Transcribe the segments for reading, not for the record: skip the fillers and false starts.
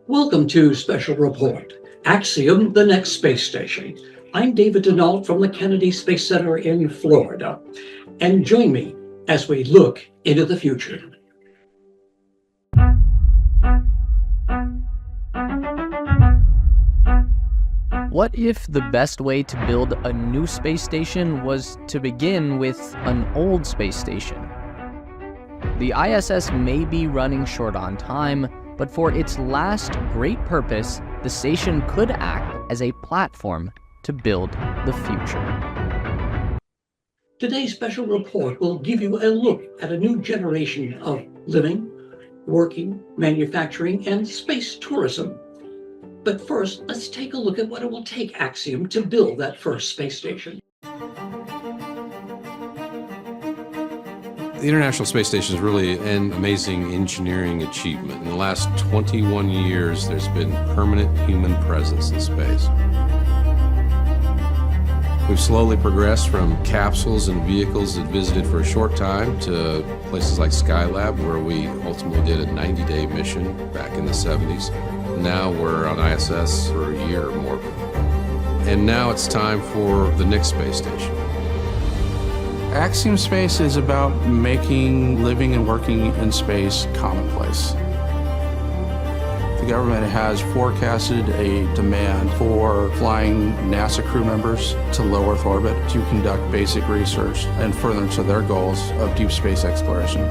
Welcome to Special Report, Axiom, the next space station. I'm David Denault from the Kennedy Space Center in Florida. And join me as we look into the future. What if the best way to build a new space station was to begin with an old space station? The ISS may be running short on time, but for its last great purpose, the station could act as a platform to build the future. Today's special report will give you a look at a new generation of living, working, manufacturing, and space tourism. But first, let's take a look at what it will take Axiom to build that first space station. The International Space Station is really an amazing engineering achievement. In the last 21 years, there's been permanent human presence in space. We've slowly progressed from capsules and vehicles that visited for a short time to places like Skylab, where we ultimately did a 90-day mission back in the 70s. Now we're on ISS for a year or more. And now it's time for the next space station. Axiom Space is about making living and working in space commonplace. The government has forecasted a demand for flying NASA crew members to low Earth orbit to conduct basic research and furtherance of their goals of deep space exploration.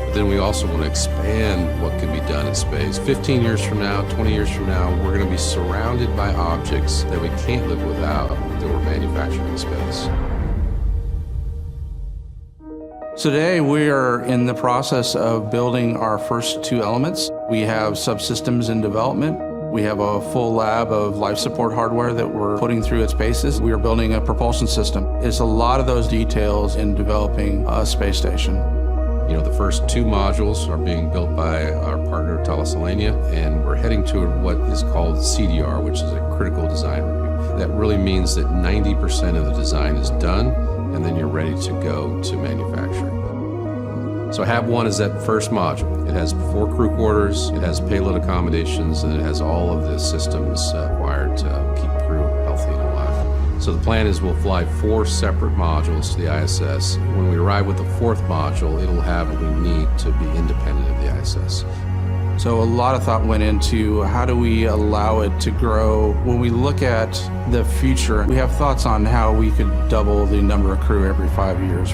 But then we also want to expand what can be done in space. 15 years from now, 20 years from now, we're going to be surrounded by objects that we can't live without that were manufactured in space. Today, we are in the process of building our first two elements. We have subsystems in development. We have a full lab of life support hardware that we're putting through its paces. We are building a propulsion system. It's a lot of those details in developing a space station. You know, the first two modules are being built by our partner, Thales Alenia, and we're heading to what is called CDR, which is a critical design review. That really means that 90% of the design is done, and then you're ready to go to manufacturing. So HAB 1 is that first module. It has 4 crew quarters, it has payload accommodations, and it has all of the systems required to keep crew healthy and alive. So the plan is we'll fly 4 separate modules to the ISS. When we arrive with the 4th module, it'll have what we need to be independent of the ISS. So a lot of thought went into how do we allow it to grow. When we look at the future, we have thoughts on how we could double the number of crew every 5 years.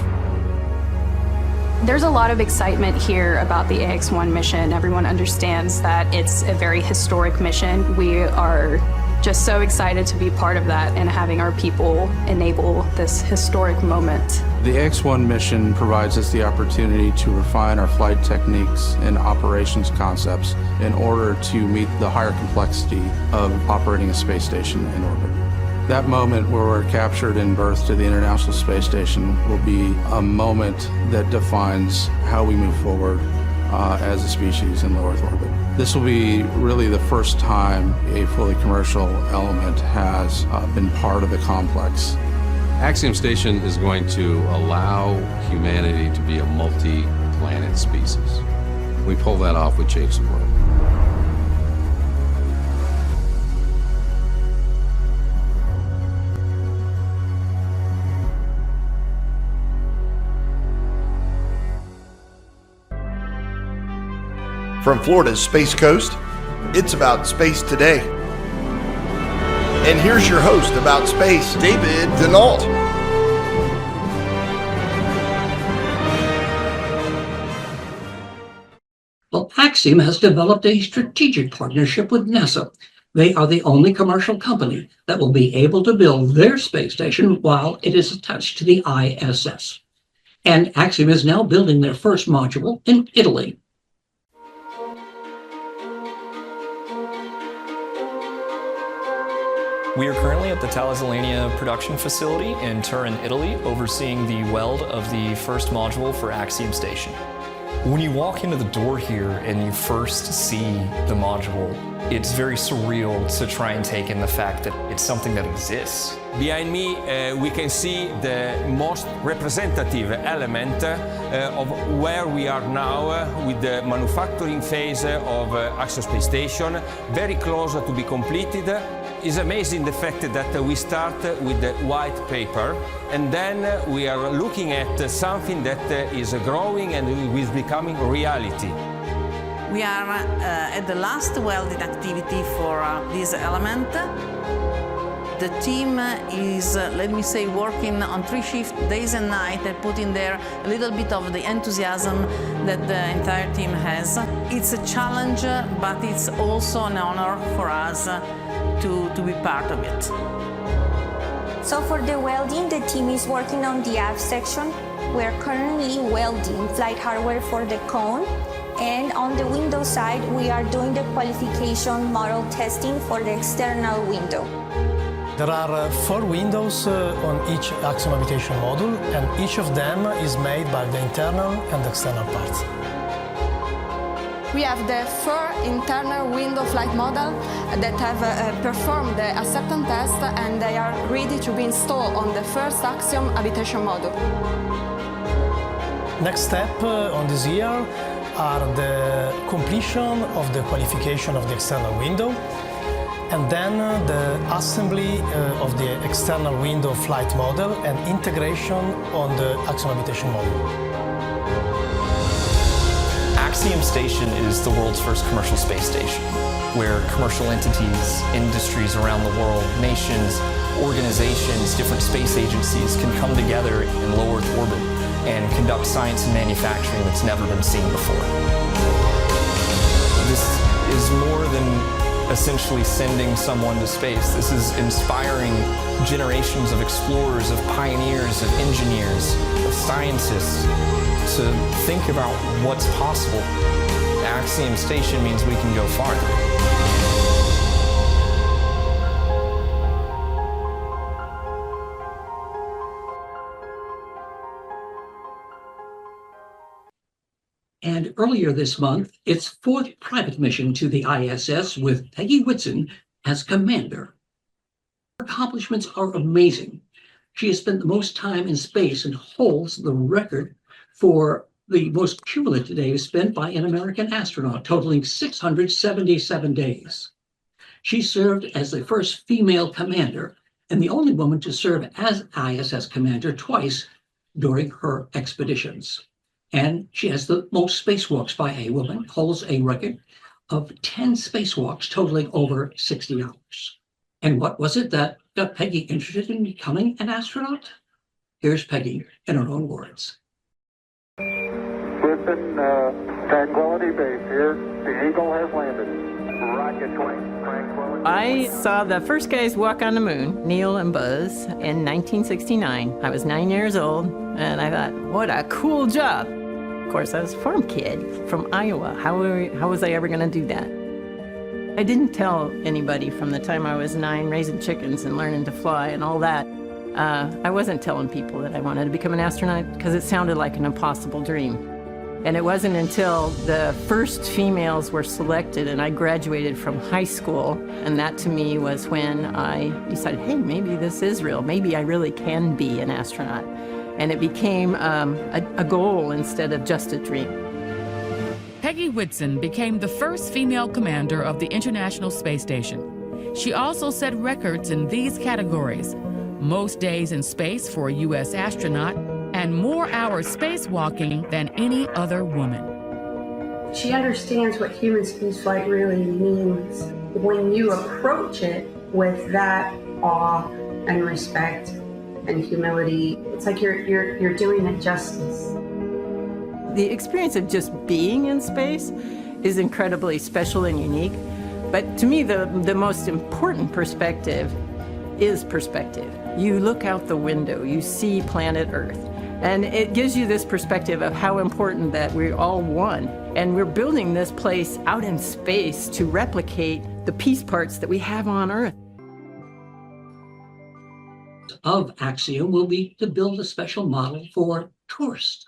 There's a lot of excitement here about the AX-1 mission. Everyone understands that it's a very historic mission. We are just so excited to be part of that and having our people enable this historic moment. The AX-1 mission provides us the opportunity to refine our flight techniques and operations concepts in order to meet the higher complexity of operating a space station in orbit. That moment where we're captured and birthed to the International Space Station will be a moment that defines how we move forward as a species in low Earth orbit. This will be really the first time a fully commercial element has been part of the complex. Axiom Station is going to allow humanity to be a multi-planet species. When we pull that off, we change the world. From Florida's Space Coast, it's about space today. And here's your host about space, David Denault. Well, Axiom has developed a strategic partnership with NASA. They are the only commercial company that will be able to build their space station while it is attached to the ISS. And Axiom is now building their first module in Italy. We are currently at the Thales Alenia production facility in Turin, Italy, overseeing the weld of the first module for Axiom Station. When you walk into the door here and you first see the module, it's very surreal to try and take in the fact that it's something that exists. Behind me, we can see the most representative element of where we are now with the manufacturing phase of Axiom Space Station, very close to be completed. It's amazing the fact that we start with the white paper and then we are looking at something that is growing and is becoming reality. We are at the last welding activity for this element. The team is, let me say, working on 3 shifts, days and night, and put in there a little bit of the enthusiasm that the entire team has. It's a challenge, but it's also an honor for us to be part of it. So for the welding, the team is working on the aft section. We're currently welding flight hardware for the cone. And on the window side, we are doing the qualification model testing for the external window. There are 4 windows on each Axiom habitation module, and each of them is made by the internal and external parts. We have the 4 internal window flight model that have performed the acceptance test, and they are ready to be installed on the first Axiom habitation module. Next step on this year are the completion of the qualification of the external window, and then the assembly of the external window flight model and integration on the Axiom habitation module. Axiom Station is the world's first commercial space station, where commercial entities, industries around the world, nations, organizations, different space agencies can come together in low Earth orbit and conduct science and manufacturing that's never been seen before. This is more than essentially sending someone to space. This is inspiring generations of explorers, of pioneers, of engineers, of scientists to think about what's possible. Axiom Station means we can go farther. And earlier this month, its 4th private mission to the ISS with Peggy Whitson as commander. Her accomplishments are amazing. She has spent the most time in space and holds the record for the most cumulative days spent by an American astronaut, totaling 677 days. She served as the first female commander and the only woman to serve as ISS commander twice during her expeditions. And she has the most spacewalks by a woman, holds a record of 10 spacewalks totaling over 60 hours. And what was it that got Peggy interested in becoming an astronaut? Here's Peggy in her own words. Houston, Tranquility Base here. The Eagle has landed. Rocket 20, Tranquility. I saw the first guys walk on the moon, Neil and Buzz, in 1969. I was 9 years old, and I thought, what a cool job. Of course, I was a farm kid from Iowa. How was I ever going to do that? I didn't tell anybody from the time I was 9, raising chickens and learning to fly and all that. I wasn't telling people that I wanted to become an astronaut because it sounded like an impossible dream. And it wasn't until the first females were selected and I graduated from high school, and that to me was when I decided, hey, maybe this is real. Maybe I really can be an astronaut. And it became a goal instead of just a dream. Peggy Whitson became the first female commander of the International Space Station. She also set records in these categories: most days in space for a U.S. astronaut and more hours spacewalking than any other woman. She understands what human spaceflight really means when you approach it with that awe and respect and humility. It's like you're doing it justice. The experience of just being in space is incredibly special and unique. But to me, the most important perspective is perspective. You look out the window, you see planet Earth, and it gives you this perspective of how important that we're all one. And we're building this place out in space to replicate the piece parts that we have on Earth. Of Axiom will be to build a special model for tourists.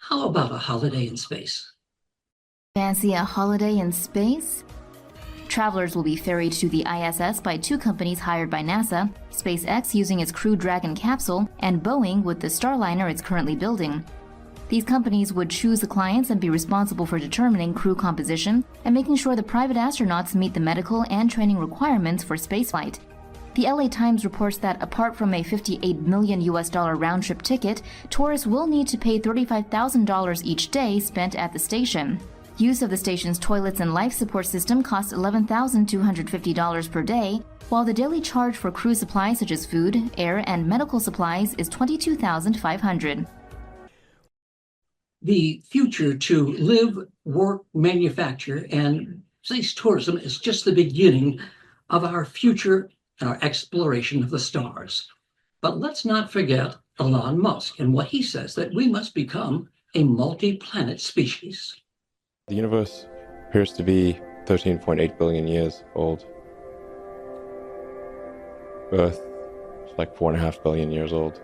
How about a holiday in space? Fancy a holiday in space? Travelers will be ferried to the ISS by two companies hired by NASA, SpaceX using its Crew Dragon capsule, and Boeing with the Starliner it's currently building. These companies would choose the clients and be responsible for determining crew composition and making sure the private astronauts meet the medical and training requirements for spaceflight. The LA Times reports that apart from a $58 million round-trip ticket, tourists will need to pay $35,000 each day spent at the station. Use of the station's toilets and life support system costs $11,250 per day, while the daily charge for crew supplies such as food, air, and medical supplies is $22,500. The future to live, work, manufacture, and space tourism is just the beginning of our future and our exploration of the stars. But let's not forget Elon Musk and what he says, that we must become a multi-planet species. The universe appears to be 13.8 billion years old. Earth is like 4.5 billion years old.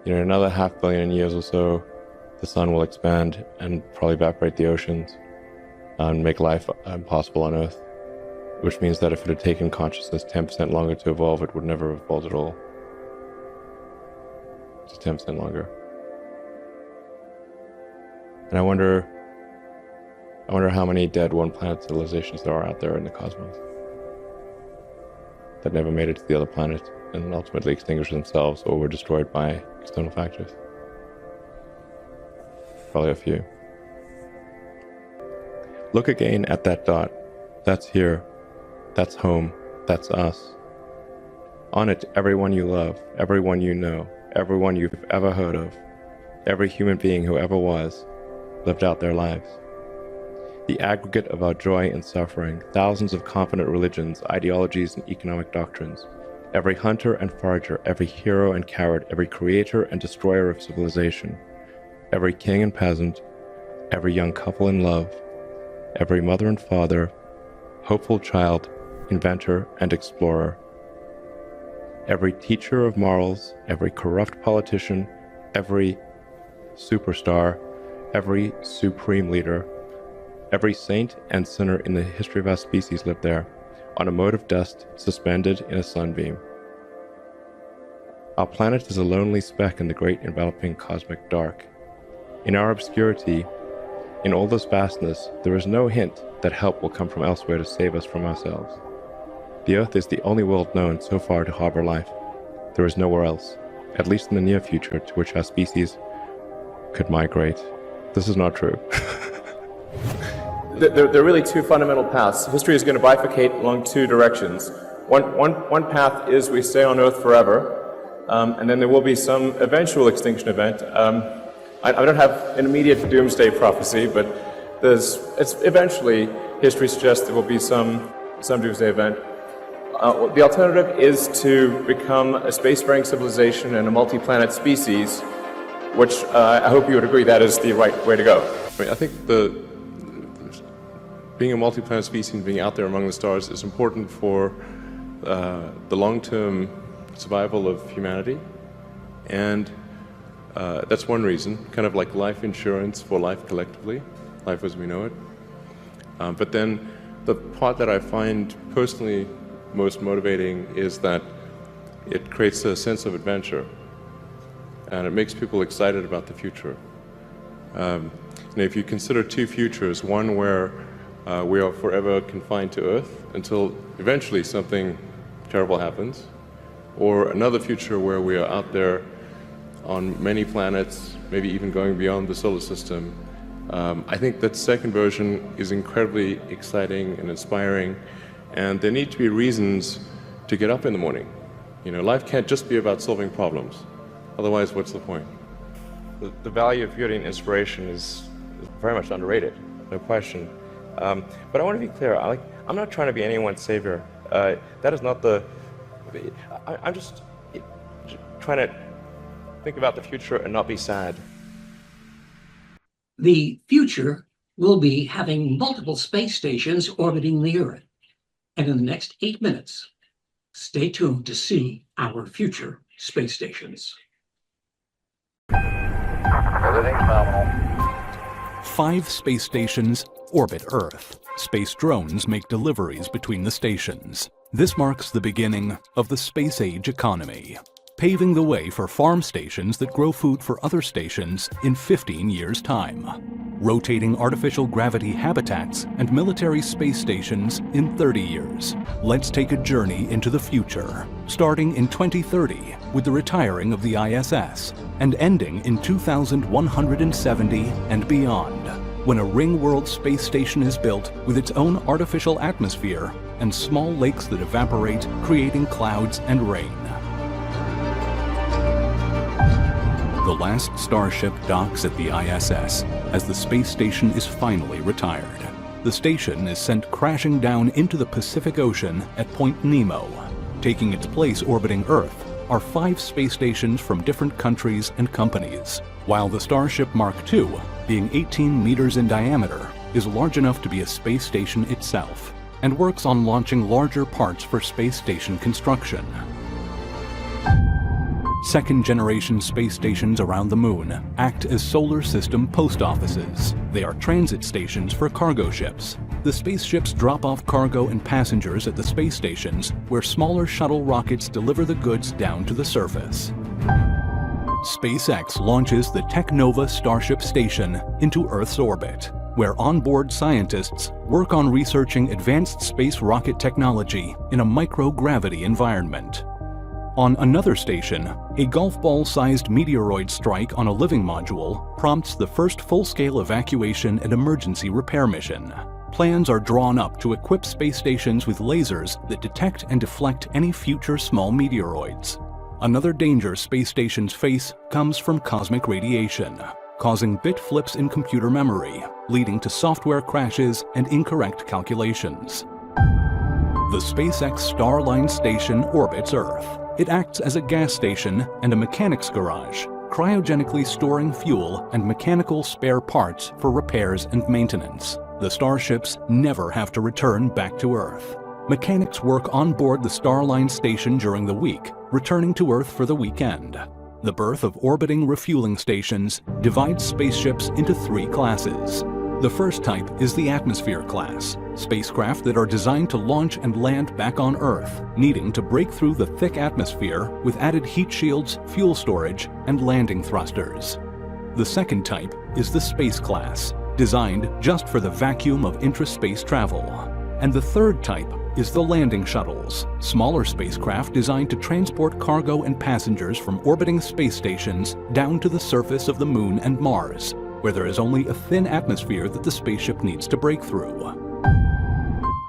In another 500 million years or so, the sun will expand and probably evaporate the oceans and make life impossible on Earth, which means that if it had taken consciousness 10% longer to evolve, it would never have evolved at all. Just 10% longer. And I wonder how many dead one-planet civilizations there are out there in the cosmos that never made it to the other planet and ultimately extinguished themselves or were destroyed by external factors. Probably a few. Look again at that dot. That's here. That's home. That's us. On it, everyone you love, everyone you know, everyone you've ever heard of, every human being who ever was, lived out their lives. The aggregate of our joy and suffering, thousands of confident religions, ideologies, and economic doctrines. Every hunter and forager, every hero and coward, every creator and destroyer of civilization, every king and peasant, every young couple in love, every mother and father, hopeful child, inventor and explorer, every teacher of morals, every corrupt politician, every superstar, every supreme leader, every saint and sinner in the history of our species lived there, on a mote of dust suspended in a sunbeam. Our planet is a lonely speck in the great enveloping cosmic dark. In our obscurity, in all this vastness, there is no hint that help will come from elsewhere to save us from ourselves. The Earth is the only world known so far to harbor life. There is nowhere else, at least in the near future, to which our species could migrate. This is not true. There are really two fundamental paths. History is going to bifurcate along two directions. One path is we stay on Earth forever, and then there will be some eventual extinction event. I don't have an immediate doomsday prophecy, but it's eventually, history suggests there will be some doomsday event. The alternative is to become a spacefaring civilization and a multi-planet species, which I hope you would agree that is the right way to go. I think being a multi-planet species and being out there among the stars is important for the long-term survival of humanity, and that's one reason, kind of like life insurance for life collectively, life as we know it. But then the part that I find personally most motivating is that it creates a sense of adventure, and it makes people excited about the future. If you consider two futures, one where we are forever confined to Earth until eventually something terrible happens, or another future where we are out there on many planets, maybe even going beyond the solar system, I think that second version is incredibly exciting and inspiring, and there need to be reasons to get up in the morning. Life can't just be about solving problems. Otherwise, what's the point? The value of beauty and inspiration is very much underrated, no question. But I want to be clear, I'm not trying to be anyone's savior. That is not I'm just trying to think about the future and not be sad. The future will be having multiple space stations orbiting the Earth. And in the next 8 minutes, stay tuned to see our future space stations. Everything's nominal. 5 space stations orbit Earth. Space drones make deliveries between the stations. This marks the beginning of the space age economy, paving the way for farm stations that grow food for other stations in 15 years' time, rotating artificial gravity habitats and military space stations in 30 years. Let's take a journey into the future, starting in 2030 with the retiring of the ISS and ending in 2170 and beyond, when a ring-world space station is built with its own artificial atmosphere and small lakes that evaporate, creating clouds and rain. The last Starship docks at the ISS as the space station is finally retired. The station is sent crashing down into the Pacific Ocean at Point Nemo. Taking its place orbiting Earth are 5 space stations from different countries and companies, while the Starship Mark II, being 18 meters in diameter, is large enough to be a space station itself and works on launching larger parts for space station construction. Second-generation space stations around the Moon act as solar system post offices. They are transit stations for cargo ships. The spaceships drop off cargo and passengers at the space stations, where smaller shuttle rockets deliver the goods down to the surface. SpaceX launches the Technova Starship Station into Earth's orbit, where onboard scientists work on researching advanced space rocket technology in a microgravity environment. On another station, a golf ball-sized meteoroid strike on a living module prompts the first full-scale evacuation and emergency repair mission. Plans are drawn up to equip space stations with lasers that detect and deflect any future small meteoroids. Another danger space stations face comes from cosmic radiation, causing bit flips in computer memory, leading to software crashes and incorrect calculations. The SpaceX Starline station orbits Earth. It acts as a gas station and a mechanics garage, cryogenically storing fuel and mechanical spare parts for repairs and maintenance. The starships never have to return back to Earth. Mechanics work on board the Starline station during the week, returning to Earth for the weekend. The birth of orbiting refueling stations divides spaceships into 3 classes. The first type is the atmosphere class, spacecraft that are designed to launch and land back on Earth, needing to break through the thick atmosphere with added heat shields, fuel storage, and landing thrusters. The second type is the space class, designed just for the vacuum of intraspace travel. And the third type is the landing shuttles, smaller spacecraft designed to transport cargo and passengers from orbiting space stations down to the surface of the Moon and Mars, where there is only a thin atmosphere that the spaceship needs to break through.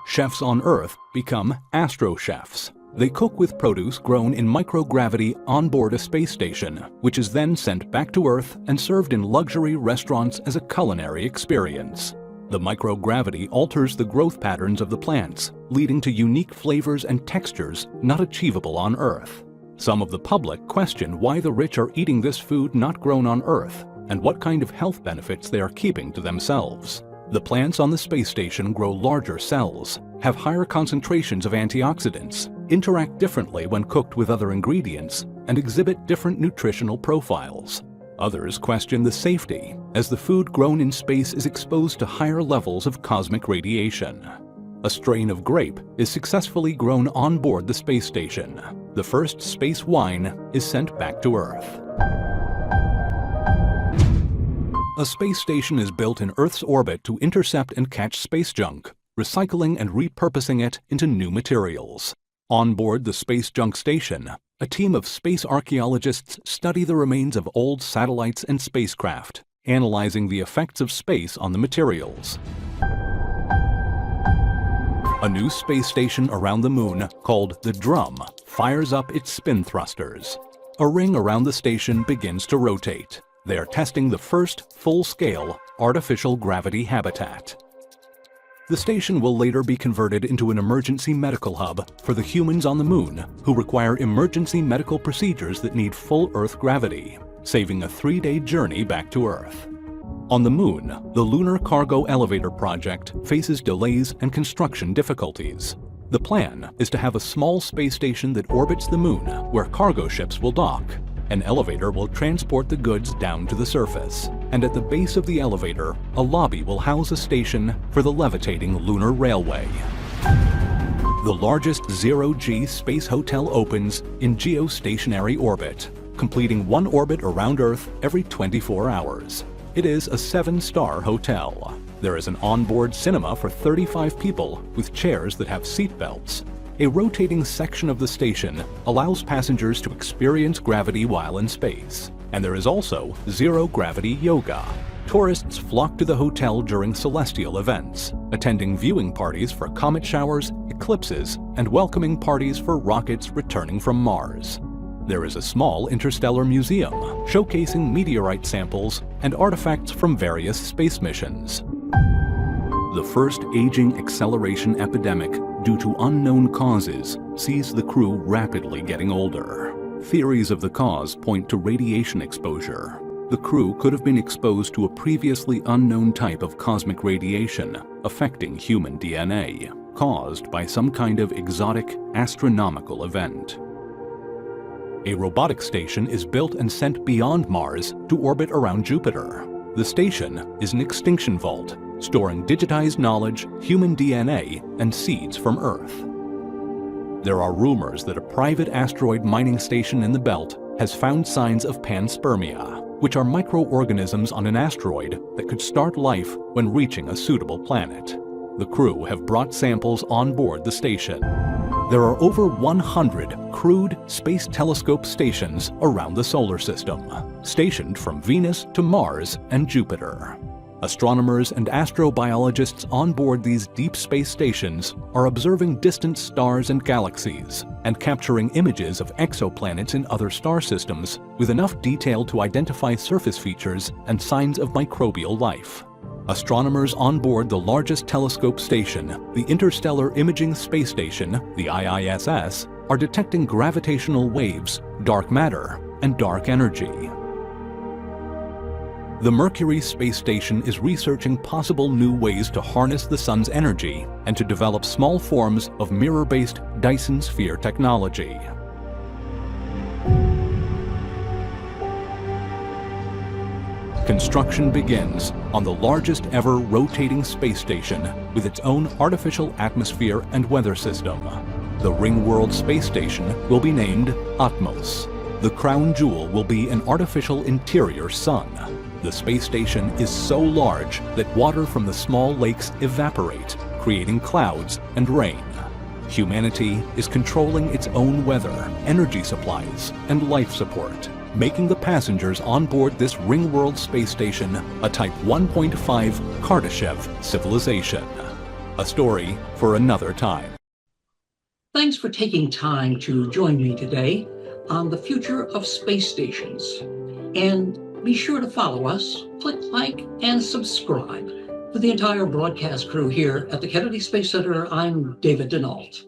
Chefs on Earth become astro chefs. They cook with produce grown in microgravity on board a space station, which is then sent back to Earth and served in luxury restaurants as a culinary experience. The microgravity alters the growth patterns of the plants, leading to unique flavors and textures not achievable on Earth. Some of the public question why the rich are eating this food not grown on Earth, and what kind of health benefits they are keeping to themselves. The plants on the space station grow larger cells, have higher concentrations of antioxidants, interact differently when cooked with other ingredients, and exhibit different nutritional profiles. Others question the safety, as the food grown in space is exposed to higher levels of cosmic radiation. A strain of grape is successfully grown on board the space station. The first space wine is sent back to Earth. A space station is built in Earth's orbit to intercept and catch space junk, recycling and repurposing it into new materials. On board the space junk station, a team of space archaeologists study the remains of old satellites and spacecraft, analyzing the effects of space on the materials. A new space station around the Moon, called the Drum, fires up its spin thrusters. A ring around the station begins to rotate. They are testing the first full-scale artificial gravity habitat. The station will later be converted into an emergency medical hub for the humans on the Moon who require emergency medical procedures that need full Earth gravity, saving a 3-day journey back to Earth. On the Moon, the Lunar Cargo Elevator project faces delays and construction difficulties. The plan is to have a small space station that orbits the Moon where cargo ships will dock. An elevator will transport the goods down to the surface. and at the base of the elevator, a lobby will house a station for the levitating lunar railway. The largest zero-G space hotel opens in geostationary orbit, completing one orbit around Earth every 24 hours. It is a 7-star hotel. There is an onboard cinema for 35 people with chairs that have seat belts. A rotating section of the station allows passengers to experience gravity while in space. And there is also zero-gravity yoga. Tourists flock to the hotel during celestial events, attending viewing parties for comet showers, eclipses, and welcoming parties for rockets returning from Mars. There is a small interstellar museum showcasing meteorite samples and artifacts from various space missions. The first aging acceleration epidemic due to unknown causes sees the crew rapidly getting older. Theories of the cause point to radiation exposure. The crew could have been exposed to a previously unknown type of cosmic radiation affecting human DNA, caused by some kind of exotic astronomical event. A robotic station is built and sent beyond Mars to orbit around Jupiter. The station is an extinction vault, storing digitized knowledge, human DNA, and seeds from Earth. There are rumors that a private asteroid mining station in the belt has found signs of panspermia, which are microorganisms on an asteroid that could start life when reaching a suitable planet. The crew have brought samples on board the station. There are over 100 crewed space telescope stations around the solar system, stationed from Venus to Mars and Jupiter. Astronomers and astrobiologists on board these deep space stations are observing distant stars and galaxies and capturing images of exoplanets in other star systems with enough detail to identify surface features and signs of microbial life. Astronomers on board the largest telescope station, the Interstellar Imaging Space Station, the IISS, are detecting gravitational waves, dark matter, and dark energy. The Mercury space station is researching possible new ways to harness the sun's energy and to develop small forms of mirror-based Dyson sphere technology. Construction begins on the largest ever rotating space station with its own artificial atmosphere and weather system. The Ringworld space station will be named Atmos. The crown jewel will be an artificial interior sun. The space station is so large that water from the small lakes evaporate, creating clouds and rain. Humanity is controlling its own weather, energy supplies, and life support, making the passengers on board this Ringworld space station a Type 1.5 Kardashev civilization. A story for another time. Thanks for taking time to join me today on the future of space stations. And be sure to follow us, click like, and subscribe. For the entire broadcast crew here at the Kennedy Space Center, I'm David Denault.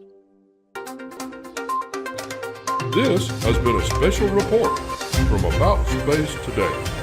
This has been a special report from About Space Today.